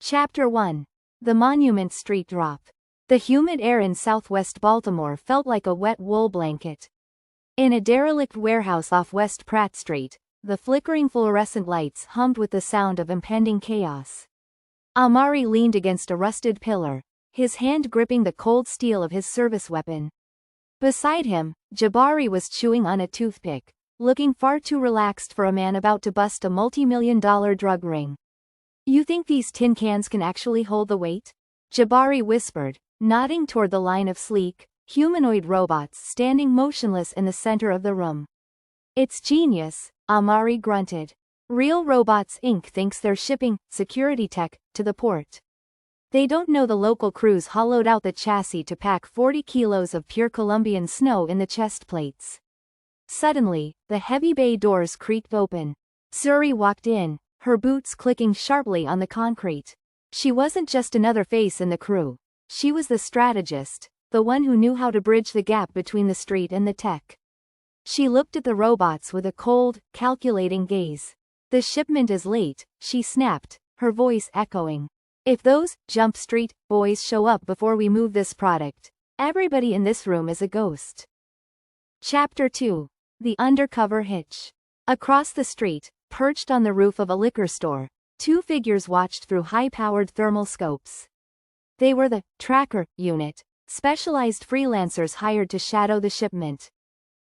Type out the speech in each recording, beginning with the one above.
Chapter 1. The Monument Street Drop. The humid air in southwest Baltimore felt like a wet wool blanket. In a derelict warehouse off West Pratt Street, the flickering fluorescent lights hummed with the sound of impending chaos. Amari leaned against a rusted pillar, his hand gripping the cold steel of his service weapon. Beside him, Jabari was chewing on a toothpick, looking far too relaxed for a man about to bust a multi-million-dollar drug ring. "You think these tin cans can actually hold the weight?" Jabari whispered, nodding toward the line of sleek, humanoid robots standing motionless in the center of the room. "It's genius," Amari grunted. "Real Robots Inc. thinks they're shipping security tech to the port. They don't know the local crews hollowed out the chassis to pack 40 kilos of pure Colombian snow in the chest plates." Suddenly, the heavy bay doors creaked open. Zuri walked in, her boots clicking sharply on the concrete. She wasn't just another face in the crew. She was the strategist, the one who knew how to bridge the gap between the street and the tech. She looked at the robots with a cold, calculating gaze. "The shipment is late," she snapped, her voice echoing. "If those Jump Street boys show up before we move this product, everybody in this room is a ghost." Chapter 2. The Undercover Hitch. Across the street, perched on the roof of a liquor store, two figures watched through high-powered thermal scopes. They were the Tracker Unit, specialized freelancers hired to shadow the shipment.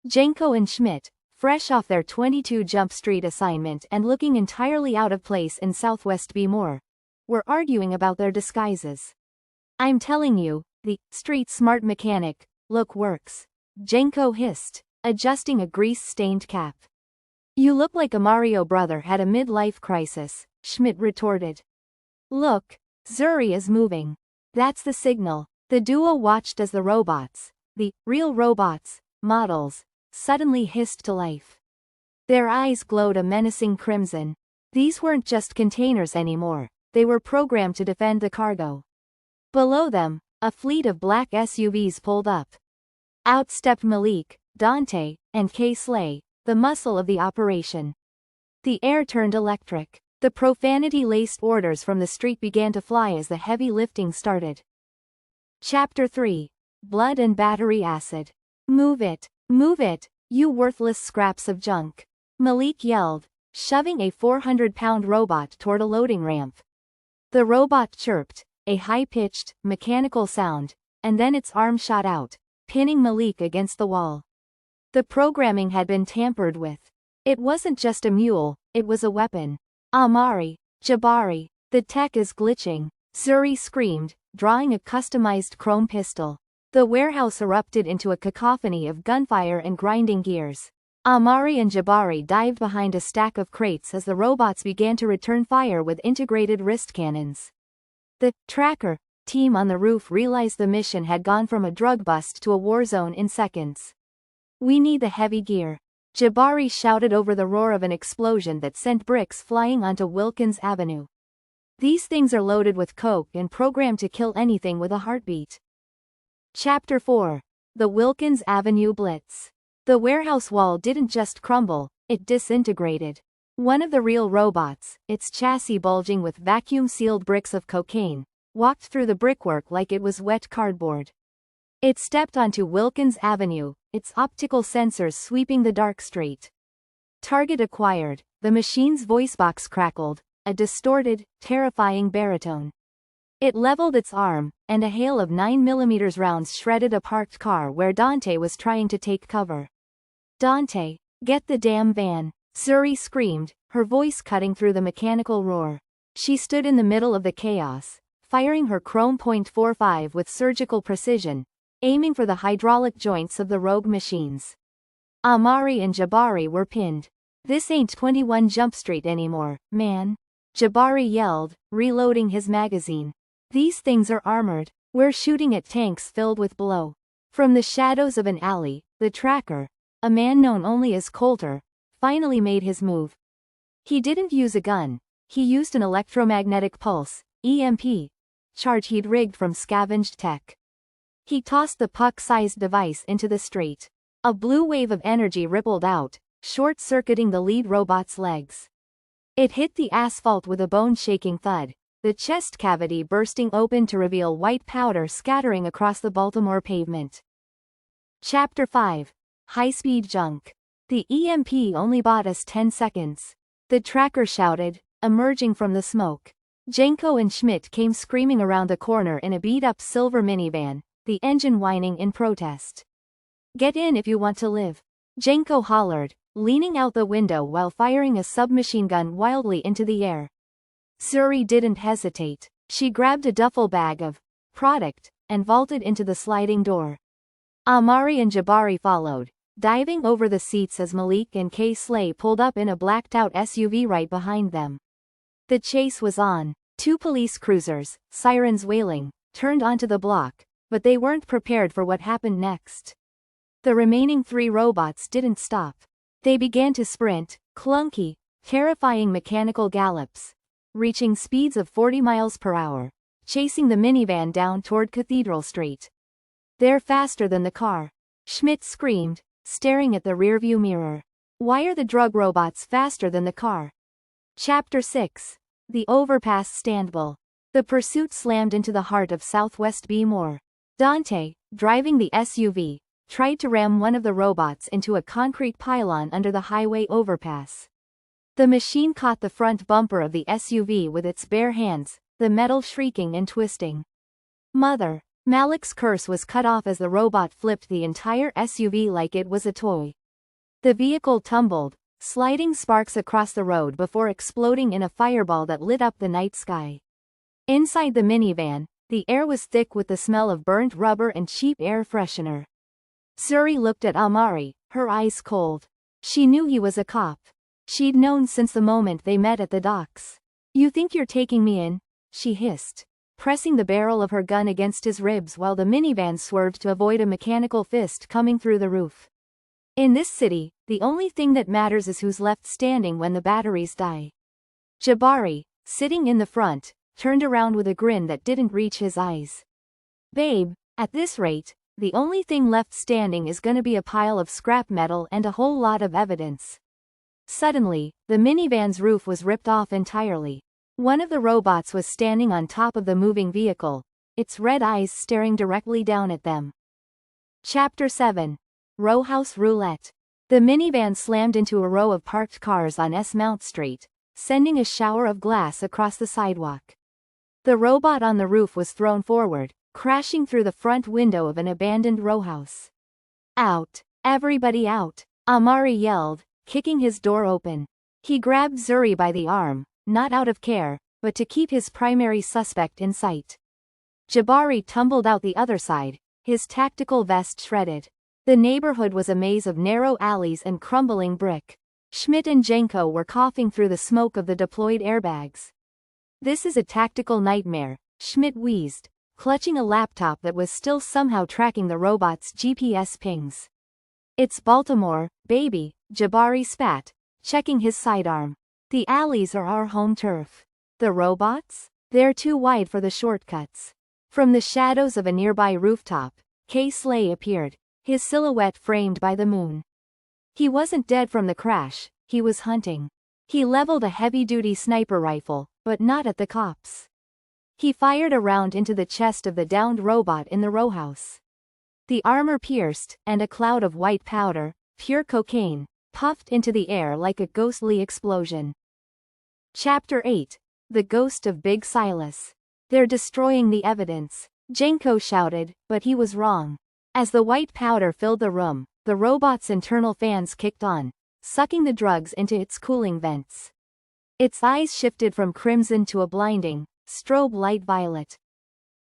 Janko and Schmidt, fresh off their 22 Jump Street assignment and looking entirely out of place in Southwest Bmore, were arguing about their disguises. "I'm telling you, the street smart mechanic look works," Janko hissed, adjusting a grease-stained cap. "You look like a Mario brother had a midlife crisis," Schmidt retorted. "Look, Zuri is moving. That's the signal." The duo watched as the robots, the real robots, models, suddenly hissed to life. Their eyes glowed a menacing crimson. These weren't just containers anymore, they were programmed to defend the cargo. Below them, a fleet of black SUVs pulled up. Out stepped Malik, Dante, and Kay Slay, the muscle of the operation. The air turned electric. The profanity-laced orders from the street began to fly as the heavy lifting started. Chapter 3. Blood and Battery Acid. Move it, you worthless scraps of junk," Malik yelled, shoving a 400-pound robot toward a loading ramp. The robot chirped, a high-pitched, mechanical sound, and then its arm shot out, pinning Malik against the wall. The programming had been tampered with. It wasn't just a mule, it was a weapon. "Amari, Jabari, the tech is glitching," Zuri screamed, drawing a customized chrome pistol. The warehouse erupted into a cacophony of gunfire and grinding gears. Amari and Jabari dived behind a stack of crates as the robots began to return fire with integrated wrist cannons. The Tracker team on the roof realized the mission had gone from a drug bust to a war zone in seconds. "We need the heavy gear," Jabari shouted over the roar of an explosion that sent bricks flying onto Wilkins Avenue. "These things are loaded with coke and programmed to kill anything with a heartbeat." Chapter 4. The Wilkins Avenue Blitz. The warehouse wall didn't just crumble, it disintegrated. One of the real robots, its chassis bulging with vacuum-sealed bricks of cocaine, walked through the brickwork like it was wet cardboard. It stepped onto Wilkins Avenue, its optical sensors sweeping the dark street. "Target acquired," the machine's voicebox crackled, a distorted, terrifying baritone. It leveled its arm, and a hail of 9mm rounds shredded a parked car where Dante was trying to take cover. "Dante, get the damn van," Zuri screamed, her voice cutting through the mechanical roar. She stood in the middle of the chaos, firing her chrome .45 with surgical precision, aiming for the hydraulic joints of the rogue machines. Amari and Jabari were pinned. "This ain't 21 Jump Street anymore, man," Jabari yelled, reloading his magazine. "These things are armored. We're shooting at tanks filled with blow." From the shadows of an alley, the Tracker, a man known only as Coulter, finally made his move. He didn't use a gun, he used an electromagnetic pulse, EMP, charge he'd rigged from scavenged tech. He tossed the puck-sized device into the street. A blue wave of energy rippled out, short-circuiting the lead robot's legs. It hit the asphalt with a bone-shaking thud, the chest cavity bursting open to reveal white powder scattering across the Baltimore pavement. Chapter 5. High-speed junk. The EMP only bought us 10 seconds. The tracker shouted, emerging from the smoke. Jenko and Schmidt came screaming around the corner in a beat-up silver minivan, the engine whining in protest. "Get in if you want to live," Jenko hollered, leaning out the window while firing a submachine gun wildly into the air. Zuri didn't hesitate. She grabbed a duffel bag of product and vaulted into the sliding door. Amari and Jabari followed, diving over the seats as Malik and Kay Slay pulled up in a blacked-out SUV right behind them. The chase was on. 2 police cruisers, sirens wailing, turned onto the block, but they weren't prepared for what happened next. The remaining 3 robots didn't stop. They began to sprint, clunky, terrifying mechanical gallops, reaching speeds of 40 miles per hour, chasing the minivan down toward Cathedral Street. "They're faster than the car," Schmidt screamed, staring at the rearview mirror. "Why are the drug robots faster than the car?" Chapter 6. The Overpass Standbill. The pursuit slammed into the heart of Southwest B. More. Dante, driving the SUV, tried to ram one of the robots into a concrete pylon under the highway overpass. The machine caught the front bumper of the SUV with its bare hands, the metal shrieking and twisting. "Mother!" Malik's curse was cut off as the robot flipped the entire SUV like it was a toy. The vehicle tumbled, sliding sparks across the road before exploding in a fireball that lit up the night sky. Inside the minivan, the air was thick with the smell of burnt rubber and cheap air freshener. Zuri looked at Amari, her eyes cold. She knew he was a cop. She'd known since the moment they met at the docks. "You think you're taking me in?" she hissed, pressing the barrel of her gun against his ribs while the minivan swerved to avoid a mechanical fist coming through the roof. In this city, the only thing that matters is who's left standing when the batteries die. Jabari, sitting in the front, turned around with a grin that didn't reach his eyes. "Babe, at this rate, the only thing left standing is gonna be a pile of scrap metal and a whole lot of evidence." Suddenly, the minivan's roof was ripped off entirely. One of the robots was standing on top of the moving vehicle, its red eyes staring directly down at them. Chapter 7. Rowhouse Roulette. The minivan slammed into a row of parked cars on S. Mount Street, sending a shower of glass across the sidewalk. The robot on the roof was thrown forward, crashing through the front window of an abandoned rowhouse. "Out! Everybody out!" Amari yelled, kicking his door open. He grabbed Zuri by the arm, not out of care, but to keep his primary suspect in sight. Jabari tumbled out the other side, his tactical vest shredded. The neighborhood was a maze of narrow alleys and crumbling brick. Schmidt and Jenko were coughing through the smoke of the deployed airbags. "This is a tactical nightmare," Schmidt wheezed, clutching a laptop that was still somehow tracking the robot's GPS pings. "It's Baltimore, baby," Jabari spat, checking his sidearm. "The alleys are our home turf. The robots? They're too wide for the shortcuts." From the shadows of a nearby rooftop, Kay Slay appeared, his silhouette framed by the moon. He wasn't dead from the crash, he was hunting. He leveled a heavy-duty sniper rifle, but not at the cops. He fired a round into the chest of the downed robot in the rowhouse. The armor pierced, and a cloud of white powder, pure cocaine, puffed into the air like a ghostly explosion. Chapter 8. The Ghost of Big Silas. "They're destroying the evidence," Jenko shouted, but he was wrong. As the white powder filled the room, the robot's internal fans kicked on, sucking the drugs into its cooling vents. Its eyes shifted from crimson to a blinding, strobe light violet.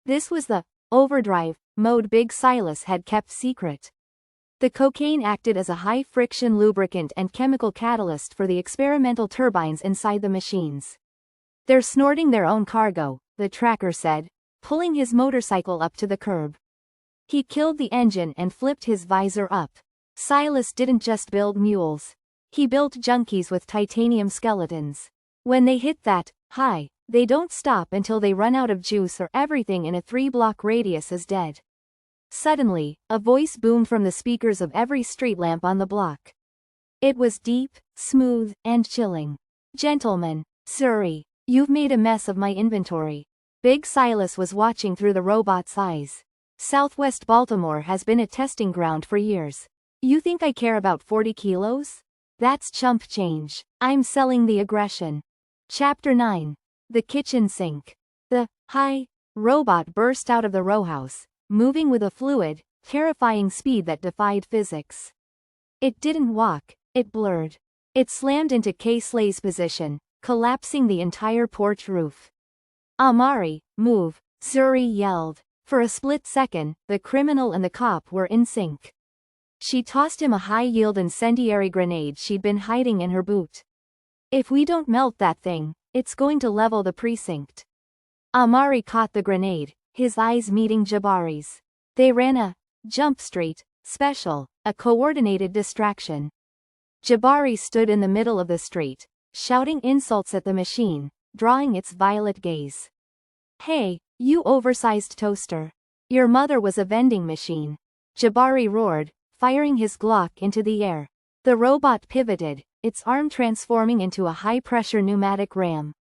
This was the overdrive mode Big Silas had kept secret. The cocaine acted as a high-friction lubricant and chemical catalyst for the experimental turbines inside the machines. "They're snorting their own cargo," the tracker said, pulling his motorcycle up to the curb. He killed the engine and flipped his visor up. Silas didn't just build mules. He built junkies with titanium skeletons. When they hit that high, they don't stop until they run out of juice or everything in a 3-block radius is dead. Suddenly, a voice boomed from the speakers of every street lamp on the block. It was deep, smooth, and chilling. "Gentlemen, Zuri, You've made a mess of my inventory. Big Silas was watching through the robot's eyes. Southwest Baltimore has been a testing ground for years. You think I care about 40 kilos? That's chump change. I'm selling the aggression. Chapter 9. The Kitchen Sink. The robot burst out of the row house, moving with a fluid, terrifying speed that defied physics. It didn't walk, it blurred. It slammed into Kay Slay's position, collapsing the entire porch roof. Amari, move, Zuri yelled. For a split second, the criminal and the cop were in sync. She tossed him a high-yield incendiary grenade she'd been hiding in her boot. If we don't melt that thing, it's going to level the precinct. Amari caught the grenade, his eyes meeting Jabari's. They ran a jump street special, a coordinated distraction. Jabari stood in the middle of the street, shouting insults at the machine, drawing its violet gaze. Hey, you oversized toaster. Your mother was a vending machine. Jabari roared, firing his Glock into the air. The robot pivoted, its arm transforming into a high-pressure pneumatic ram.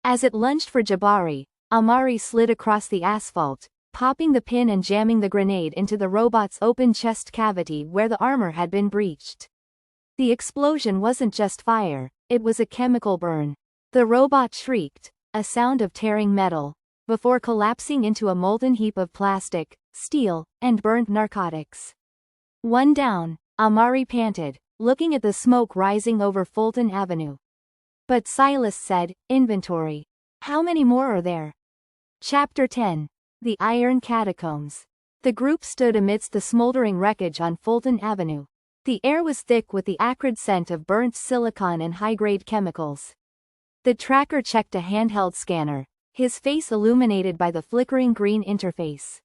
As it lunged for Jabari, Amari slid across the asphalt, popping the pin and jamming the grenade into the robot's open chest cavity where the armor had been breached. The explosion wasn't just fire, it was a chemical burn. The robot shrieked, a sound of tearing metal, before collapsing into a molten heap of plastic, steel, and burnt narcotics. One down, Amari panted, looking at the smoke rising over Fulton Avenue. But Silas said, inventory. How many more are there? Chapter 10. The Iron Catacombs. The group stood amidst the smoldering wreckage on Fulton Avenue. The air was thick with the acrid scent of burnt silicon and high-grade chemicals. The tracker checked a handheld scanner, his face illuminated by the flickering green interface.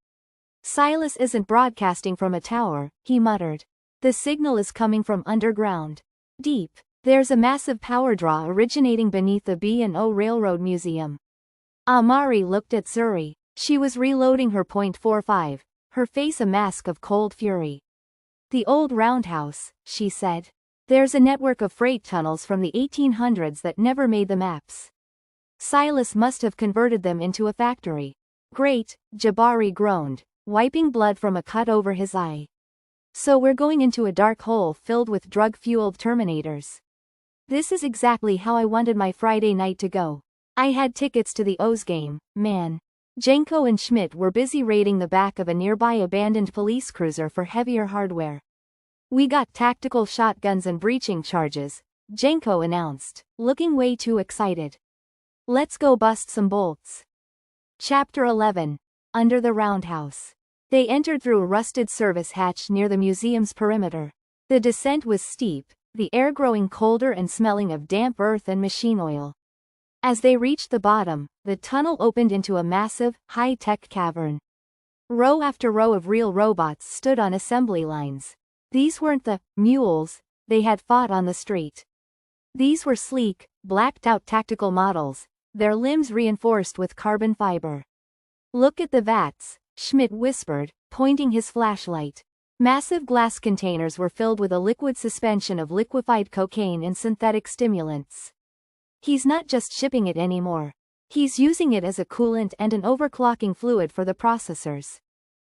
Silas isn't broadcasting from a tower, he muttered. The signal is coming from underground. Deep. There's a massive power draw originating beneath the B&O Railroad Museum. Amari looked at Zuri. She was reloading her .45, her face a mask of cold fury. The old roundhouse, she said. There's a network of freight tunnels from the 1800s that never made the maps. Silas must have converted them into a factory. Great, Jabari groaned, wiping blood from a cut over his eye. So we're going into a dark hole filled with drug-fueled Terminators. This is exactly how I wanted my Friday night to go. I had tickets to the O's game, man. Jenko and Schmidt were busy raiding the back of a nearby abandoned police cruiser for heavier hardware. We got tactical shotguns and breaching charges, Jenko announced, looking way too excited. Let's go bust some bolts. Chapter 11. Under the roundhouse. They entered through a rusted service hatch near the museum's perimeter. The descent was steep, the air growing colder and smelling of damp earth and machine oil. As they reached the bottom, the tunnel opened into a massive, high-tech cavern. Row after row of real robots stood on assembly lines. These weren't the mules they had fought on the street. These were sleek, blacked-out tactical models, their limbs reinforced with carbon fiber. Look at the vats, Schmidt whispered, pointing his flashlight. Massive glass containers were filled with a liquid suspension of liquefied cocaine and synthetic stimulants. He's not just shipping it anymore. He's using it as a coolant and an overclocking fluid for the processors.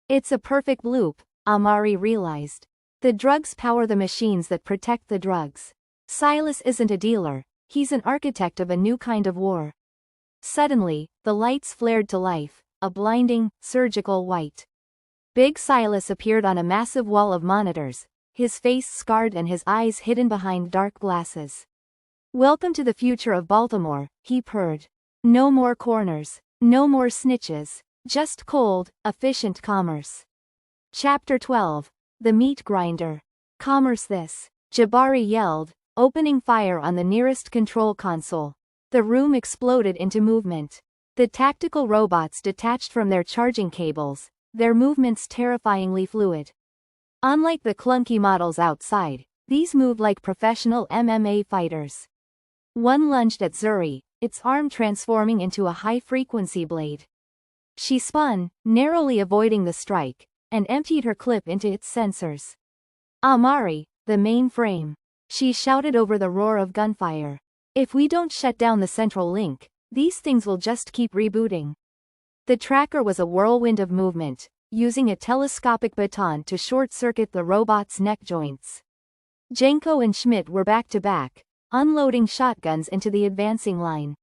It's a perfect loop, Amari realized. The drugs power the machines that protect the drugs. Silas isn't a dealer, he's an architect of a new kind of war. Suddenly, the lights flared to life, a blinding, surgical white. Big Silas appeared on a massive wall of monitors, his face scarred and his eyes hidden behind dark glasses. Welcome to the future of Baltimore, he purred. No more corners, no more snitches, just cold, efficient commerce. Chapter 12. The Meat Grinder. Commerce this, Jabari yelled, opening fire on the nearest control console. The room exploded into movement. The tactical robots detached from their charging cables, their movements terrifyingly fluid. Unlike the clunky models outside, these moved like professional MMA fighters. One lunged at Zuri, its arm transforming into a high-frequency blade. She spun, narrowly avoiding the strike, and emptied her clip into its sensors. Amari, the mainframe. She shouted over the roar of gunfire. If we don't shut down the central link, These things will just keep rebooting. The tracker was a whirlwind of movement, using a telescopic baton to short-circuit the robot's neck joints. Jenko and Schmidt were back to back, unloading shotguns into the advancing line.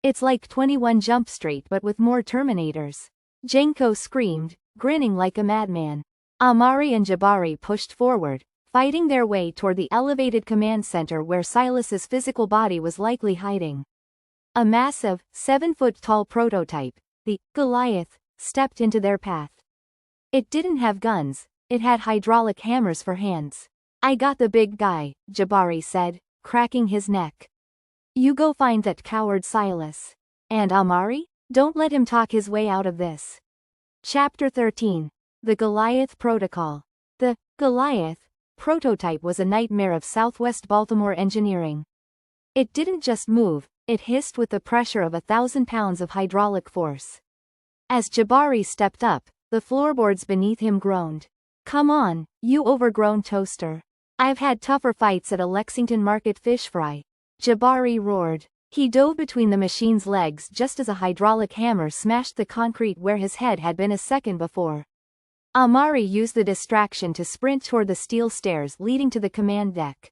It's like 21 Jump Street but with more Terminators. Jenko screamed, grinning like a madman. Amari and Jabari pushed forward, fighting their way toward the elevated command center where Silas's physical body was likely hiding. A massive, 7-foot-tall prototype, the Goliath, stepped into their path. It didn't have guns, it had hydraulic hammers for hands. I got the big guy, Jabari said, cracking his neck. You go find that coward Silas. And Amari? Don't let him talk his way out of this. Chapter 13. The Goliath Protocol. The Goliath prototype was a nightmare of Southwest Baltimore engineering. It didn't just move, it hissed with the pressure of 1,000 pounds of hydraulic force. As Jabari stepped up, the floorboards beneath him groaned. Come on, you overgrown toaster. I've had tougher fights at a Lexington Market fish fry. Jabari roared. He dove between the machine's legs just as a hydraulic hammer smashed the concrete where his head had been a second before. Amari used the distraction to sprint toward the steel stairs leading to the command deck.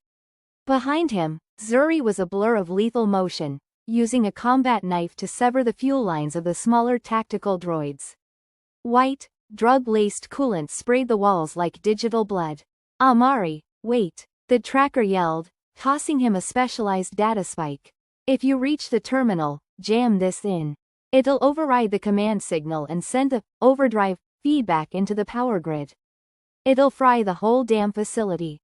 Behind him, Zuri was a blur of lethal motion, using a combat knife to sever the fuel lines of the smaller tactical droids. White, drug-laced coolant sprayed the walls like digital blood. Amari, wait, the tracker yelled, tossing him a specialized data spike. If you reach the terminal, jam this in. It'll override the command signal and send the overdrive feedback into the power grid. It'll fry the whole damn facility.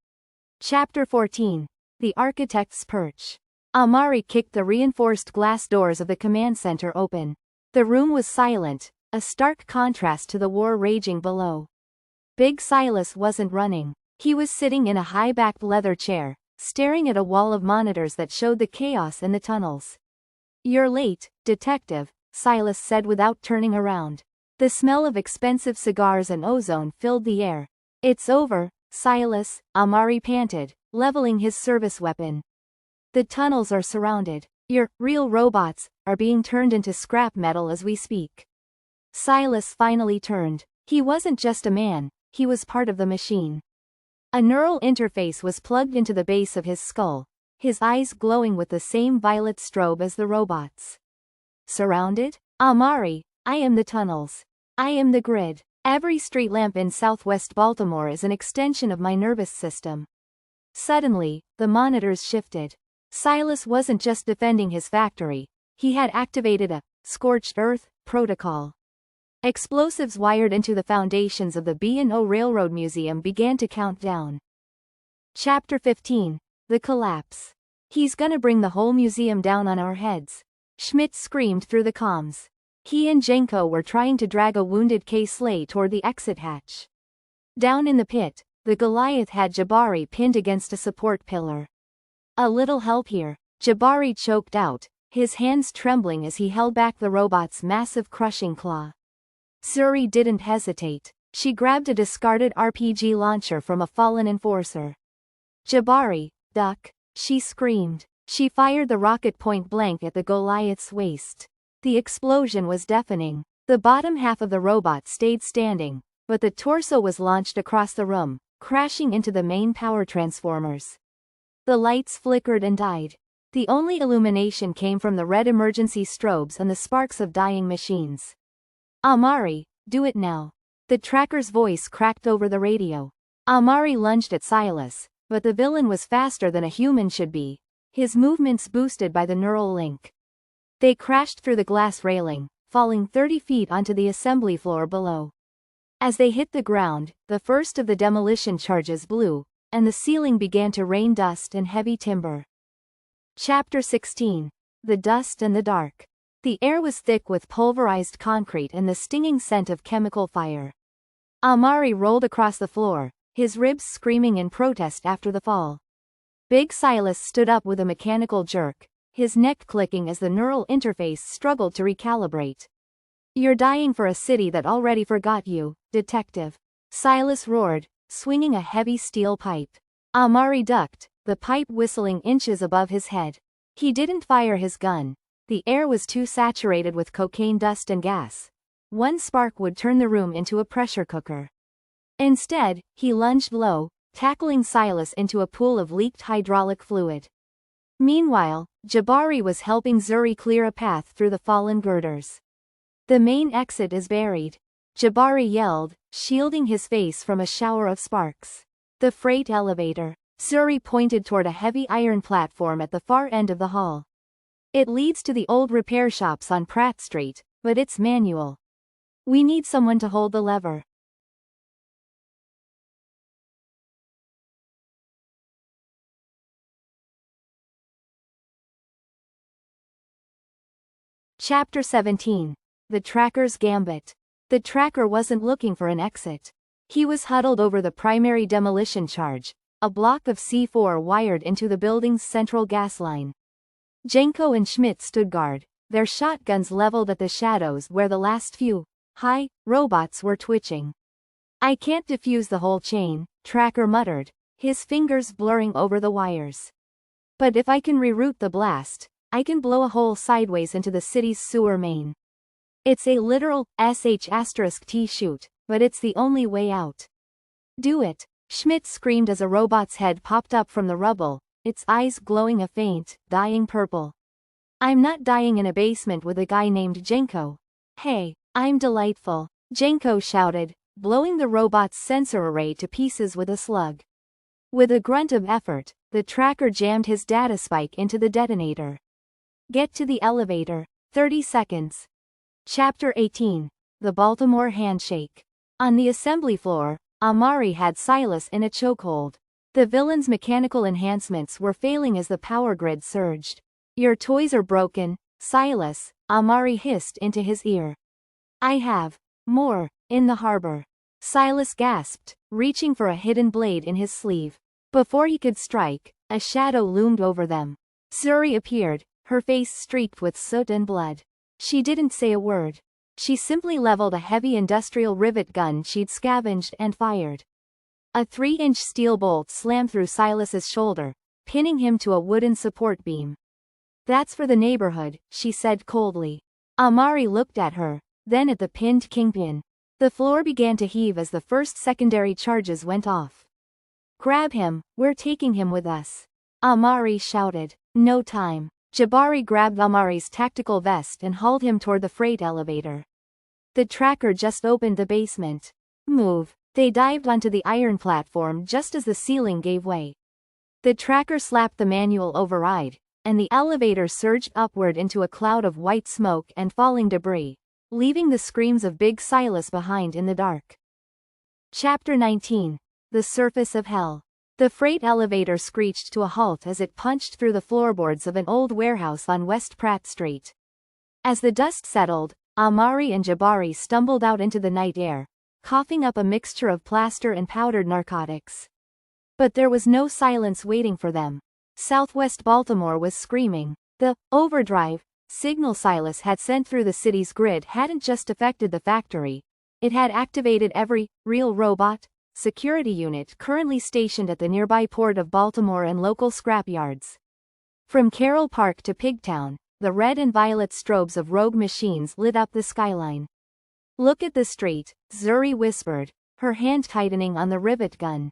Chapter 14. The Architect's Perch. Amari kicked the reinforced glass doors of the command center open. The room was silent, a stark contrast to the war raging below. Big Silas wasn't running. He was sitting in a high-backed leather chair, staring at a wall of monitors that showed the chaos in the tunnels. You're late, Detective, Silas said without turning around. The smell of expensive cigars and ozone filled the air. It's over, Silas, Amari panted, leveling his service weapon. The tunnels are surrounded. Your real robots are being turned into scrap metal as we speak. Silas finally turned. He wasn't just a man, he was part of the machine. A neural interface was plugged into the base of his skull, his eyes glowing with the same violet strobe as the robots. Surrounded? Amari, I am the tunnels. I am the grid. Every street lamp in Southwest Baltimore is an extension of my nervous system. Suddenly, the monitors shifted. Silas wasn't just defending his factory, he had activated a scorched earth protocol. Explosives wired into the foundations of the B&O Railroad Museum began to count down. Chapter 15. The Collapse. He's gonna bring the whole museum down on our heads. Schmidt screamed through the comms. He and Jenko were trying to drag a wounded K-Slay toward the exit hatch. Down in the pit, the Goliath had Jabari pinned against a support pillar. A little help here, Jabari choked out, his hands trembling as he held back the robot's massive crushing claw. Zuri didn't hesitate. She grabbed a discarded RPG launcher from a fallen enforcer. Jabari, duck, she screamed. She fired the rocket point blank at the Goliath's waist. The explosion was deafening. The bottom half of the robot stayed standing, but the torso was launched across the room, crashing into the main power transformers. The lights flickered and died. The only illumination came from the red emergency strobes and the sparks of dying machines. Amari, do it now. The tracker's voice cracked over the radio. Amari lunged at Silas, but the villain was faster than a human should be, his movements boosted by the neural link. They crashed through the glass railing, falling 30 feet onto the assembly floor below. As they hit the ground, the first of the demolition charges blew, and the ceiling began to rain dust and heavy timber. Chapter 16. The Dust and the Dark. The air was thick with pulverized concrete and the stinging scent of chemical fire. Amari rolled across the floor, his ribs screaming in protest after the fall. Big Silas stood up with a mechanical jerk, his neck clicking as the neural interface struggled to recalibrate. You're dying for a city that already forgot you, Detective. Silas roared, swinging a heavy steel pipe. Amari ducked, the pipe whistling inches above his head. He didn't fire his gun. The air was too saturated with cocaine dust and gas. One spark would turn the room into a pressure cooker. Instead, he lunged low, tackling Silas into a pool of leaked hydraulic fluid. Meanwhile, Jabari was helping Zuri clear a path through the fallen girders. The main exit is buried, Jabari yelled, shielding his face from a shower of sparks. The freight elevator. Zuri pointed toward a heavy iron platform at the far end of the hall. It leads to the old repair shops on Pratt Street, but it's manual. We need someone to hold the lever. Chapter 17. The Tracker's Gambit. The tracker wasn't looking for an exit. He was huddled over the primary demolition charge, a block of C4 wired into the building's central gas line. Jenko and Schmidt stood guard, their shotguns leveled at the shadows where the last few robots were twitching. I can't defuse the whole chain, Tracker muttered, his fingers blurring over the wires. But if I can reroute the blast, I can blow a hole sideways into the city's sewer main. It's a literal sh*T shoot, but it's the only way out. Do it, Schmidt screamed as a robot's head popped up from the rubble, its eyes glowing a faint, dying purple. I'm not dying in a basement with a guy named Jenko. Hey, I'm delightful, Jenko shouted, blowing the robot's sensor array to pieces with a slug. With a grunt of effort, the tracker jammed his data spike into the detonator. Get to the elevator. 30 seconds. Chapter 18. The Baltimore Handshake. On the assembly floor, Amari had Silas in a chokehold. The villain's mechanical enhancements were failing as the power grid surged. Your toys are broken, Silas, Amari hissed into his ear. I have more in the harbor. Silas gasped, reaching for a hidden blade in his sleeve. Before he could strike, a shadow loomed over them. Zuri appeared, her face streaked with soot and blood. She didn't say a word. She simply leveled a heavy industrial rivet gun she'd scavenged and fired. A 3-inch steel bolt slammed through Silas's shoulder, pinning him to a wooden support beam. That's for the neighborhood, she said coldly. Amari looked at her, then at the pinned kingpin. The floor began to heave as the first secondary charges went off. Grab him, we're taking him with us. Amari shouted. No time. Jabari grabbed Amari's tactical vest and hauled him toward the freight elevator. The tracker just opened the basement. Move. They dived onto the iron platform just as the ceiling gave way. The tracker slapped the manual override, and the elevator surged upward into a cloud of white smoke and falling debris, leaving the screams of Big Silas behind in the dark. Chapter 19. The Surface of Hell. The freight elevator screeched to a halt as it punched through the floorboards of an old warehouse on West Pratt Street. As the dust settled, Amari and Jabari stumbled out into the night air, coughing up a mixture of plaster and powdered narcotics. But there was no silence waiting for them. Southwest Baltimore was screaming. The overdrive signal Silas had sent through the city's grid hadn't just affected the factory, it had activated every real robot security unit currently stationed at the nearby port of Baltimore and local scrapyards. From Carroll Park to Pigtown, the red and violet strobes of rogue machines lit up the skyline. Look at the street, Zuri whispered, her hand tightening on the rivet gun.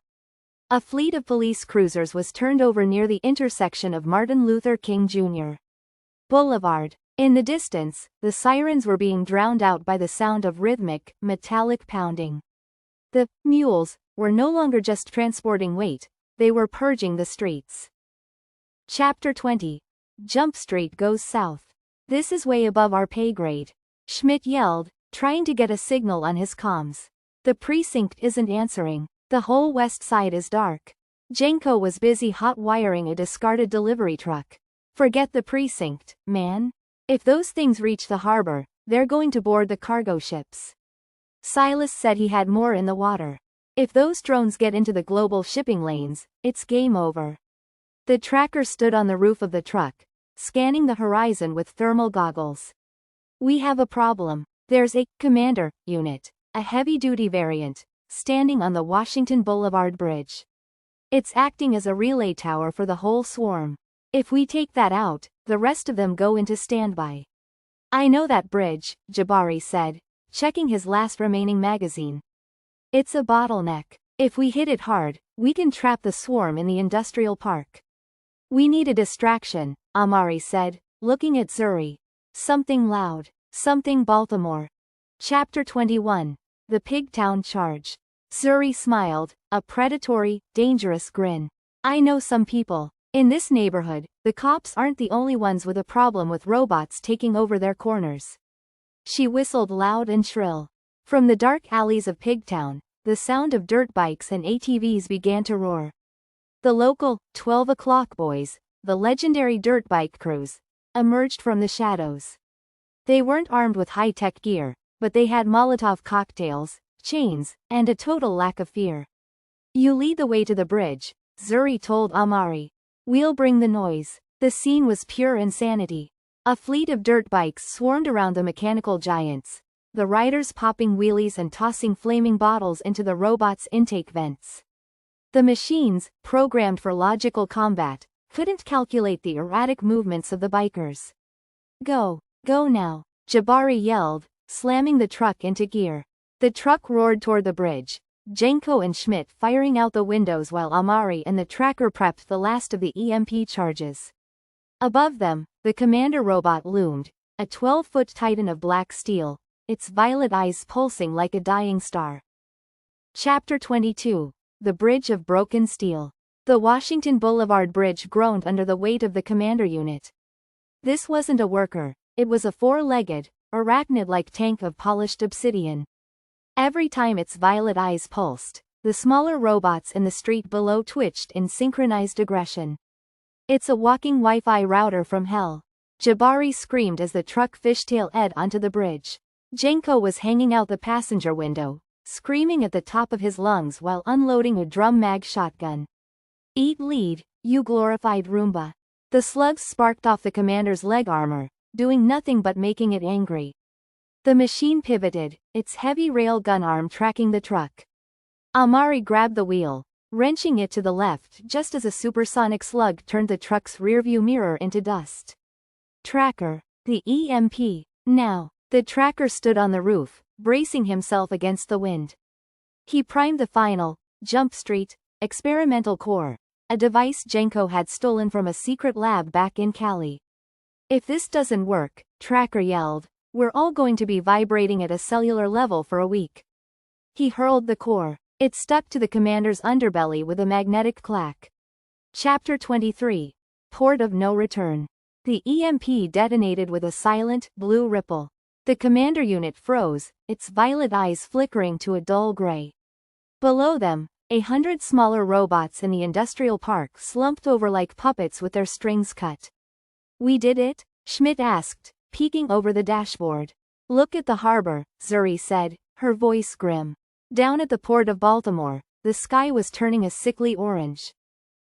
A fleet of police cruisers was turned over near the intersection of Martin Luther King Jr. Boulevard. In the distance, the sirens were being drowned out by the sound of rhythmic, metallic pounding. The mules were no longer just transporting weight, they were purging the streets. Chapter 20. Jump Street goes south. This is way above our pay grade, Schmidt yelled, trying to get a signal on his comms. The precinct isn't answering. The whole west side is dark. Jenko was busy hot wiring a discarded delivery truck. Forget the precinct, man. If those things reach the harbor, they're going to board the cargo ships. Silas said he had more in the water. If those drones get into the global shipping lanes, it's game over. The tracker stood on the roof of the truck, scanning the horizon with thermal goggles. We have a problem. There's a commander unit, a heavy-duty variant, standing on the Washington Boulevard Bridge. It's acting as a relay tower for the whole swarm. If we take that out, the rest of them go into standby. I know that bridge, Jabari said, checking his last remaining magazine. It's a bottleneck. If we hit it hard, we can trap the swarm in the industrial park. We need a distraction, Amari said, looking at Zuri. Something loud. Something Baltimore. Chapter 21. The Pigtown Charge. Zuri smiled, a predatory, dangerous grin. I know some people. In this neighborhood, the cops aren't the only ones with a problem with robots taking over their corners. She whistled loud and shrill. From the dark alleys of Pigtown, the sound of dirt bikes and ATVs began to roar. The local 12 o'clock boys, the legendary dirt bike crews, emerged from the shadows. They weren't armed with high-tech gear, but they had Molotov cocktails, chains, and a total lack of fear. You lead the way to the bridge, Zuri told Amari. We'll bring the noise. The scene was pure insanity. A fleet of dirt bikes swarmed around the mechanical giants, the riders popping wheelies and tossing flaming bottles into the robots' intake vents. The machines, programmed for logical combat, couldn't calculate the erratic movements of the bikers. Go now, Jabari yelled, slamming the truck into gear. The truck roared toward the bridge, Jenko and Schmidt firing out the windows while Amari and the tracker prepped the last of the EMP charges. Above them, the commander robot loomed, a 12-foot titan of black steel, its violet eyes pulsing like a dying star. Chapter 22. The Bridge of Broken Steel. The Washington Boulevard Bridge groaned under the weight of the commander unit. This wasn't a worker, it was a four-legged, arachnid-like tank of polished obsidian. Every time its violet eyes pulsed, the smaller robots in the street below twitched in synchronized aggression. It's a walking Wi-Fi router from hell, Jabari screamed as the truck fishtail-ed onto the bridge. Jenko was hanging out the passenger window, screaming at the top of his lungs while unloading a drum mag shotgun. Eat lead, you glorified Roomba. The slugs sparked off the commander's leg armor, doing nothing but making it angry. The machine pivoted, its heavy rail gun arm tracking the truck. Amari grabbed the wheel, wrenching it to the left just as a supersonic slug turned the truck's rearview mirror into dust. Tracker. The EMP. Now. The tracker stood on the roof, bracing himself against the wind. He primed the final, Jump Street, experimental core, a device Jenko had stolen from a secret lab back in Cali. If this doesn't work, Tracker yelled, we're all going to be vibrating at a cellular level for a week. He hurled the core. It stuck to the commander's underbelly with a magnetic clack. Chapter 23. Port of No Return. The EMP detonated with a silent, blue ripple. The commander unit froze, its violet eyes flickering to a dull gray. Below them, 100 smaller robots in the industrial park slumped over like puppets with their strings cut. We did it? Schmidt asked, peeking over the dashboard. Look at the harbor, Zuri said, her voice grim. Down at the port of Baltimore, the sky was turning a sickly orange.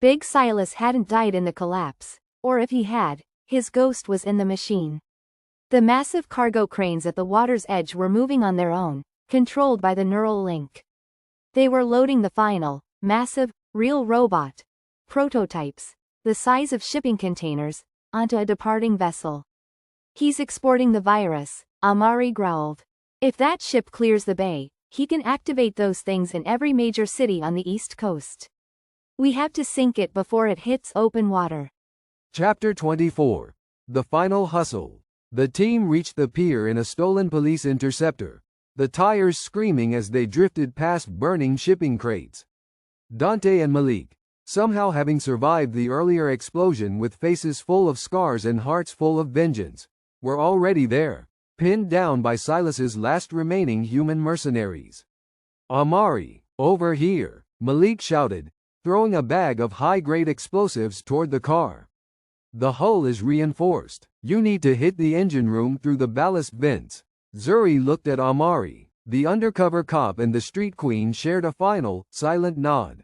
Big Silas hadn't died in the collapse, or if he had, his ghost was in the machine. The massive cargo cranes at the water's edge were moving on their own, controlled by the neural link. They were loading the final, massive, real robot prototypes, the size of shipping containers, onto a departing vessel. He's exporting the virus, Amari growled. If that ship clears the bay, he can activate those things in every major city on the East Coast. We have to sink it before it hits open water. Chapter 24. The Final Hustle. The team reached the pier in a stolen police interceptor, the tires screaming as they drifted past burning shipping crates. Dante and Malik, somehow having survived the earlier explosion with faces full of scars and hearts full of vengeance, were already there, pinned down by Silas's last remaining human mercenaries. Amari, over here, Malik shouted, throwing a bag of high-grade explosives toward the car. The hull is reinforced. You need to hit the engine room through the ballast vents. Zuri looked at Amari. The undercover cop and the street queen shared a final, silent nod.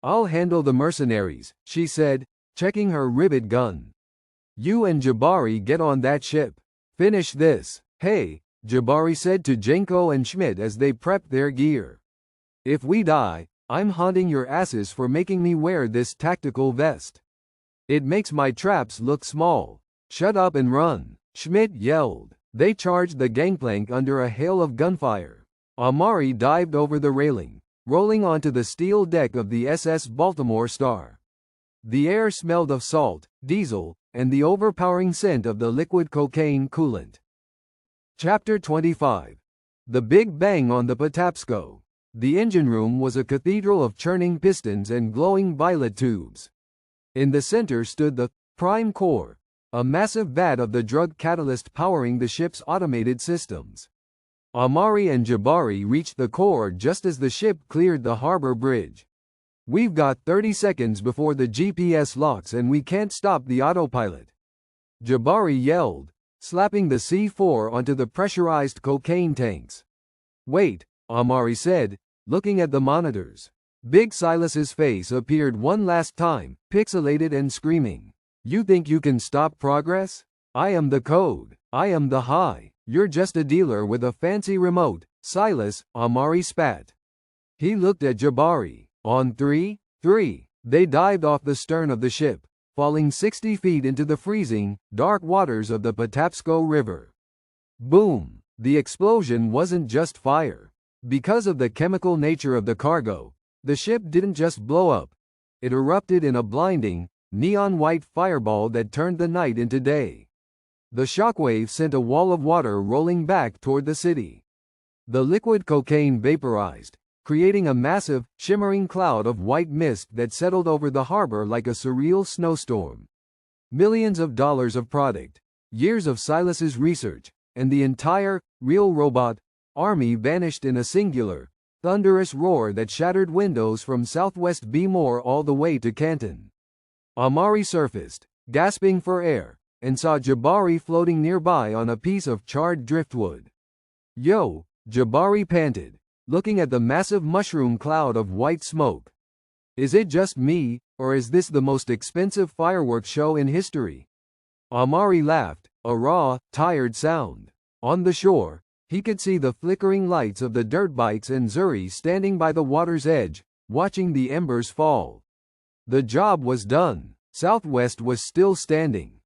I'll handle the mercenaries, she said, checking her rivet gun. You and Jabari get on that ship. Finish this. Hey, Jabari said to Jenko and Schmidt as they prepped their gear. If we die, I'm haunting your asses for making me wear this tactical vest. It makes my traps look small. Shut up and run, Schmidt yelled. They charged the gangplank under a hail of gunfire. Amari dived over the railing, rolling onto the steel deck of the SS Baltimore Star. The air smelled of salt, diesel, and the overpowering scent of the liquid cocaine coolant. Chapter 25. The Big Bang on the Patapsco. The engine room was a cathedral of churning pistons and glowing violet tubes. In the center stood the prime core, a massive vat of the drug catalyst powering the ship's automated systems. Amari and Jabari reached the core just as the ship cleared the harbor bridge. We've got 30 seconds before the GPS locks and we can't stop the autopilot, Jabari yelled, slapping the C-4 onto the pressurized cocaine tanks. Wait, Amari said, looking at the monitors. Big Silas's face appeared one last time, pixelated and screaming. You think you can stop progress? I am the code. I am the high. You're just a dealer with a fancy remote, Silas, Amari spat. He looked at Jabari. On 3, 3, they dived off the stern of the ship, falling 60 feet into the freezing, dark waters of the Patapsco River. Boom! The explosion wasn't just fire. Because of the chemical nature of the cargo, the ship didn't just blow up. It erupted in a blinding, neon-white fireball that turned the night into day. The shockwave sent a wall of water rolling back toward the city. The liquid cocaine vaporized, creating a massive, shimmering cloud of white mist that settled over the harbor like a surreal snowstorm. Millions of dollars of product, years of Silas's research, and the entire, real robot, army vanished in a singular, thunderous roar that shattered windows from Southwest B-More all the way to Canton. Amari surfaced, gasping for air, and saw Jabari floating nearby on a piece of charred driftwood. Yo, Jabari panted, looking at the massive mushroom cloud of white smoke. Is it just me, or is this the most expensive fireworks show in history? Amari laughed, a raw, tired sound. On the shore, he could see the flickering lights of the dirt bikes and Zuri standing by the water's edge, watching the embers fall. The job was done. Southwest was still standing.